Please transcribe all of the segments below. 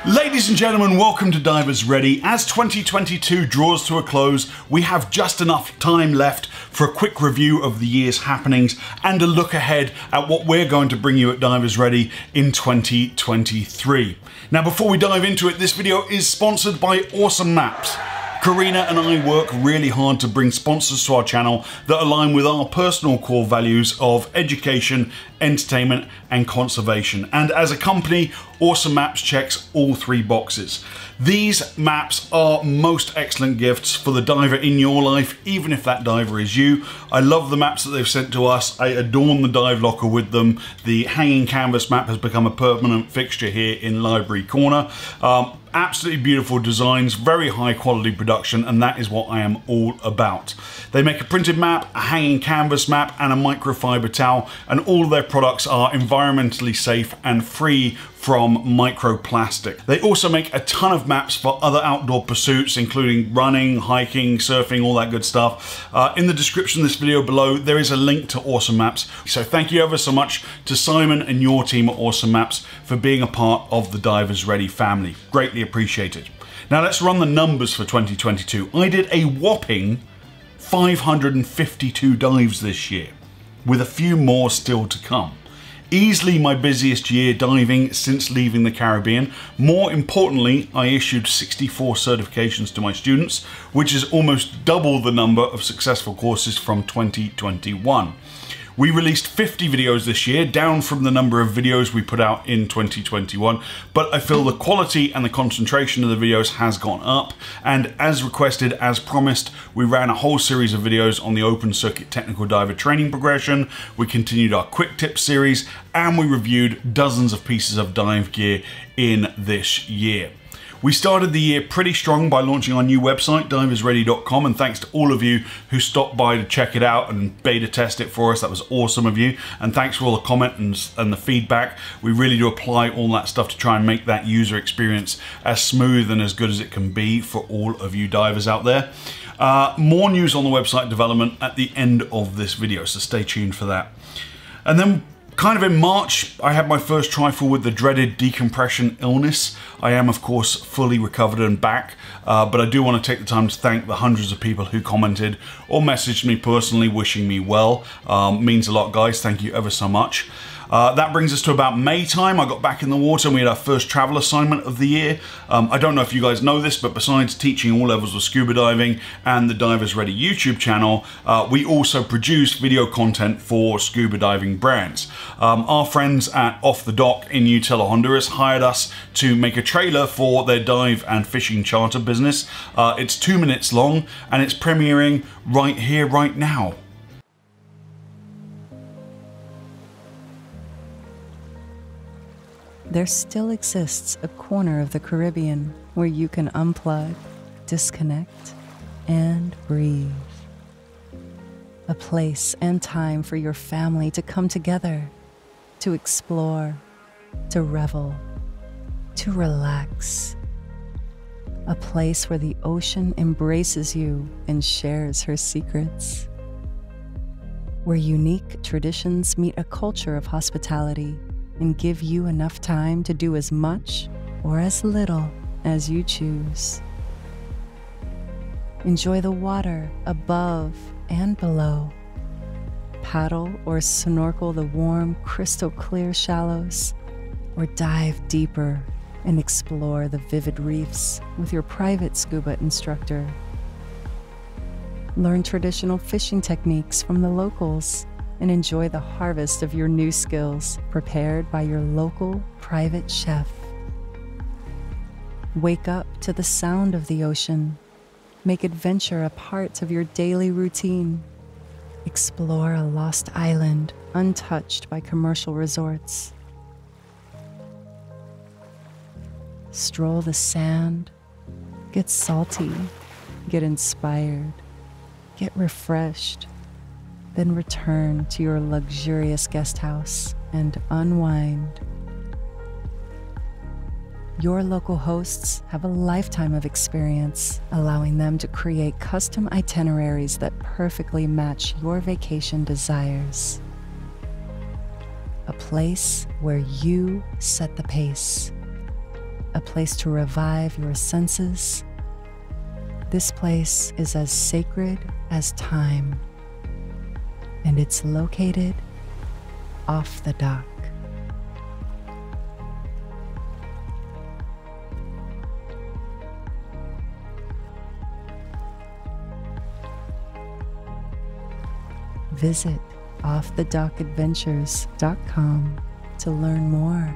Ladies and gentlemen, welcome to Divers Ready. As 2022 draws to a close, we have just enough time left for a quick review of the year's happenings and a look ahead at what we're going to bring you at Divers Ready in 2023. Now, before we dive into it, this video is sponsored by Awesome Maps. Karina and I work really hard to bring sponsors to our channel that align with our personal core values of education, entertainment, and conservation. And as a company, Awesome Maps checks all three boxes. These maps are most excellent gifts for the diver in your life, even if that diver is you. I love the maps that they've sent to us. I adorn the dive locker with them. The hanging canvas map has become a permanent fixture here in Library Corner. Absolutely beautiful designs, very high quality production, and that is what I am all about. They make a printed map, a hanging canvas map, and a microfiber towel, and all of their products are environmentally safe and free from microplastic. They also make a ton of maps for other outdoor pursuits, including running, hiking, surfing, all that good stuff. In the description of this video below, there is a link to Awesome Maps. So thank you ever so much to Simon and your team at Awesome Maps for being a part of the Divers Ready family. Greatly appreciated. Now let's run the numbers for 2022. I did a whopping 552 dives this year, with a few more still to come. Easily my busiest year diving since leaving the Caribbean. More importantly, I issued 64 certifications to my students, which is almost double the number of successful courses from 2021. We released 50 videos this year, down from the number of videos we put out in 2021, but I feel the quality and the concentration of the videos has gone up, and as requested, as promised, we ran a whole series of videos on the open circuit technical diver training progression, we continued our quick tips series, and we reviewed dozens of pieces of dive gear in this year. We started the year pretty strong by launching our new website, diversready.com, and thanks to all of you who stopped by to check it out and beta test it for us. That was awesome of you. And thanks for all the comments and the feedback. We really do apply all that stuff to try and make that user experience as smooth and as good as it can be for all of you divers out there. More news on the website development at the end of this video, so stay tuned for that. And then kind of in March, I had my first trifle with the dreaded decompression illness. I am, of course, fully recovered and back, but I do want to take the time to thank the hundreds of people who commented or messaged me personally wishing me well. Means a lot, guys. Thank you ever so much. That brings us to about May time. I got back in the water and we had our first travel assignment of the year. I don't know if you guys know this, but besides teaching all levels of scuba diving and the Divers Ready YouTube channel, we also produce video content for scuba diving brands. Our friends at Off the Dock in Utila, Honduras hired us to make a trailer for their dive and fishing charter business. It's 2 minutes long and it's premiering right here, right now. There still exists a corner of the Caribbean where you can unplug, disconnect, and breathe. A place and time for your family to come together, to explore, to revel, to relax. A place where the ocean embraces you and shares her secrets. Where unique traditions meet a culture of hospitality and give you enough time to do as much or as little as you choose. Enjoy the water above and below. Paddle or snorkel the warm, crystal clear shallows, or dive deeper and explore the vivid reefs with your private scuba instructor. Learn traditional fishing techniques from the locals and enjoy the harvest of your new skills prepared by your local private chef. Wake up to the sound of the ocean. Make adventure a part of your daily routine. Explore a lost island untouched by commercial resorts. Stroll the sand. Get salty. Get inspired. Get refreshed. Then return to your luxurious guest house and unwind. Your local hosts have a lifetime of experience, allowing them to create custom itineraries that perfectly match your vacation desires. A place where you set the pace. a place to revive your senses. This place is as sacred as time, and it's located off the dock. Visit offthedockadventures.com to learn more.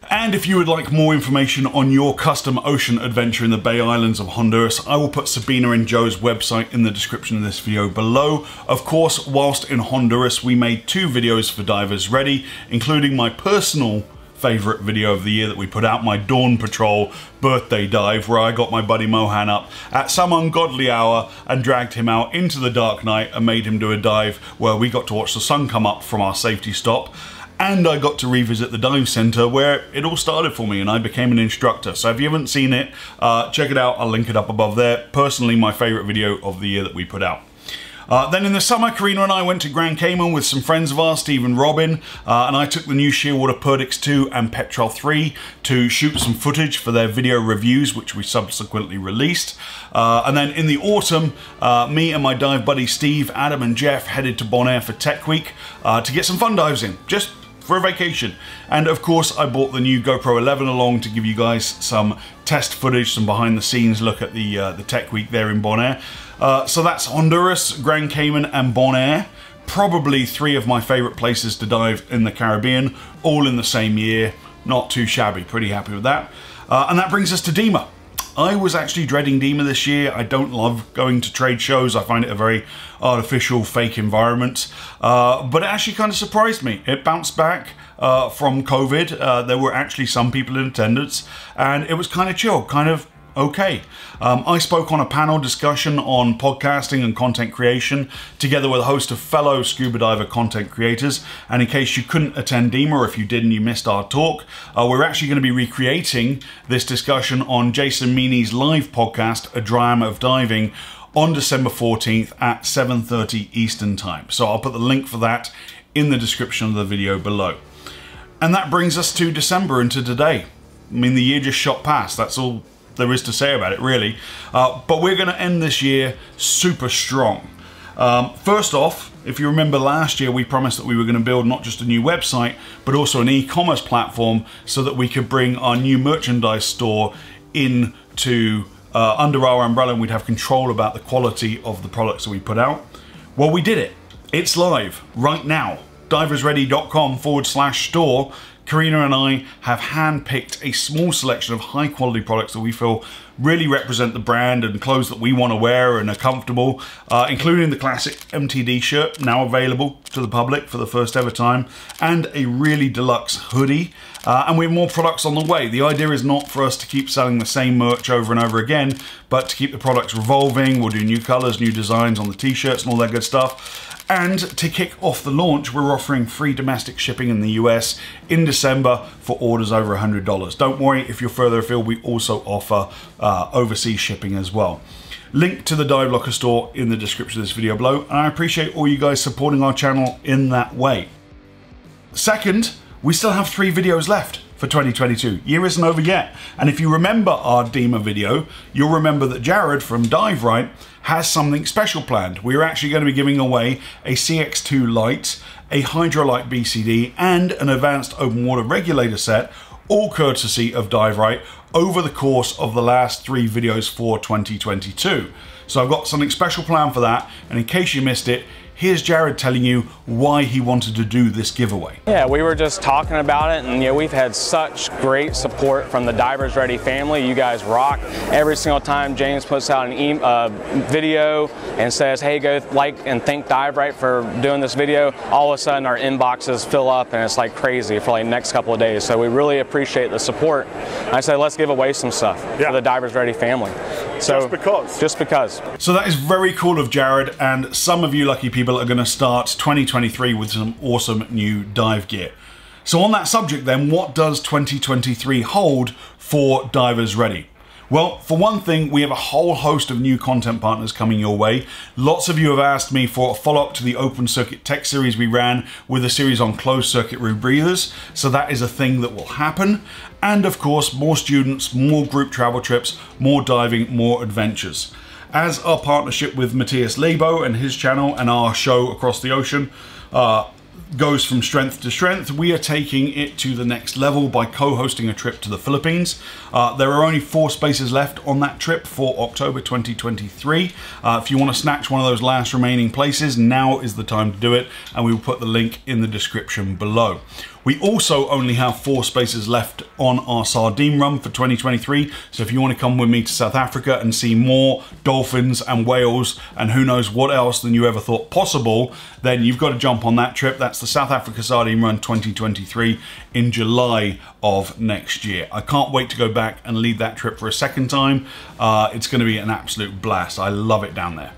And if you would like more information on your custom ocean adventure in the Bay Islands of Honduras, I will put Sabina and Joe's website in the description of this video below. Of course, whilst in Honduras, we made 2 videos for Divers Ready, including my personal favourite video of the year that we put out, my Dawn Patrol birthday dive, where I got my buddy Mohan up at some ungodly hour and dragged him out into the dark night and made him do a dive where we got to watch the sun come up from our safety stop. And I got to revisit the dive centre where it all started for me and I became an instructor. So if you haven't seen it, check it out. I'll link it up above there. Personally, my favourite video of the year that we put out. Then in the summer, Karina and I went to Grand Cayman with some friends of ours, Steve and Robin, and I took the new Shearwater Perdix 2 and Petrel 3 to shoot some footage for their video reviews, which we subsequently released. And then in the autumn, me and my dive buddy Steve, Adam and Jeff headed to Bonaire for Tech Week to get some fun dives in, just for a vacation. And of course, I bought the new GoPro 11 along to give you guys some test footage, some behind the scenes look at the Tech Week there in Bonaire. So that's Honduras, Grand Cayman and Bonaire. Probably 3 of my favourite places to dive in the Caribbean, all in the same year. Not too shabby, pretty happy with that. And that brings us to DEMA. I was actually dreading DEMA this year. I don't love going to trade shows. I find it a very artificial, fake environment. But it actually kind of surprised me. It bounced back from COVID. There were actually some people in attendance and it was kind of chill, kind of okay. I spoke on a panel discussion on podcasting and content creation together with a host of fellow scuba diver content creators, and in case you couldn't attend DEMA or if you did and you missed our talk, we're actually going to be recreating this discussion on Jason Meany's live podcast, A Dram of Diving, on December 14th at 7:30 Eastern Time. So I'll put the link for that in the description of the video below. And that brings us to December and to today. I mean, the year just shot past, that's all there is to say about it, really. But we're going to end this year super strong. First off, if you remember last year, we promised that we were going to build not just a new website, but also an e-commerce platform so that we could bring our new merchandise store into under our umbrella and we'd have control about the quality of the products that we put out. Well, we did it. It's live right now. diversready.com/store. Karina and I have handpicked a small selection of high quality products that we feel really represent the brand and clothes that we want to wear and are comfortable, including the classic MTD shirt, now available to the public for the first ever time, and a really deluxe hoodie. And we have more products on the way. The idea is not for us to keep selling the same merch over and over again, but to keep the products revolving. We'll do new colors, new designs on the t-shirts and all that good stuff. And to kick off the launch, we're offering free domestic shipping in the US in December for orders over $100. Don't worry, if you're further afield, we also offer overseas shipping as well. Link to the Dive Locker store in the description of this video below, and I appreciate all you guys supporting our channel in that way. Second, we still have 3 videos left for 2022. Year isn't over yet. And if you remember our DEMA video, you'll remember that Jared from Dive Right has something special planned. We're actually going to be giving away a CX2 light, a Hydrolight BCD, and an advanced open water regulator set, all courtesy of Dive Right, over the course of the last 3 videos for 2022. So I've got something special planned for that, and in case you missed it, here's Jared telling you why he wanted to do this giveaway. Yeah, we were just talking about it, and we've had such great support from the Divers Ready family. You guys rock. Every single time James puts out an video and says, hey, go like and thank Dive Right for doing this video, all of a sudden our inboxes fill up and it's like crazy for like the next couple of days. So we really appreciate the support. I said, let's give away some stuff for the Divers Ready family. So, just because. So that is very cool of Jared, and some of you lucky people are going to start 2023 with some awesome new dive gear. So on that subject then, what does 2023 hold for Divers Ready? Well, for one thing, we have a whole host of new content partners coming your way. Lots of you have asked me for a follow-up to the open circuit tech series we ran with a series on closed circuit rebreathers, so that is a thing that will happen. And of course, more students, more group travel trips, more diving, more adventures. As our partnership with Matthias Lebo and his channel and our show Across the Ocean goes from strength to strength, we are taking it to the next level by co-hosting a trip to the Philippines. There are only 4 spaces left on that trip for October 2023. If you want to snatch one of those last remaining places, now is the time to do it, and we will put the link in the description below. We also only have 4 spaces left on our sardine run for 2023, so if you want to come with me to South Africa and see more dolphins and whales and who knows what else than you ever thought possible, then you've got to jump on that trip. That's the South Africa Sardine Run 2023 in July of next year. I can't wait to go back and lead that trip for a second time. It's going to be an absolute blast. I love it down there.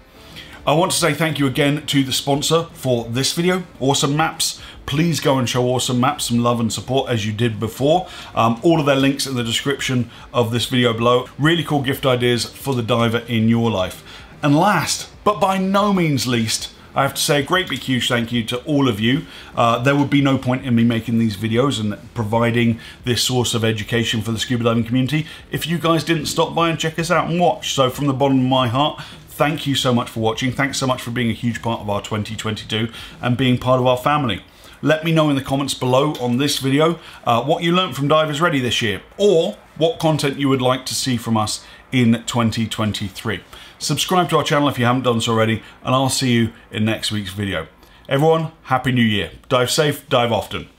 I want to say thank you again to the sponsor for this video, Awesome Maps. Please go and show Awesome Maps some love and support as you did before. All of their links in the description of this video below. Really cool gift ideas for the diver in your life. And last, but by no means least, I have to say a great big huge thank you to all of you. There would be no point in me making these videos and providing this source of education for the scuba diving community if you guys didn't stop by and check us out and watch. So from the bottom of my heart, thank you so much for watching. Thanks so much for being a huge part of our 2022 and being part of our family. Let me know in the comments below on this video what you learned from Divers Ready this year, or what content you would like to see from us in 2023. Subscribe to our channel if you haven't done so already, and I'll see you in next week's video. Everyone, Happy New Year. Dive safe, dive often.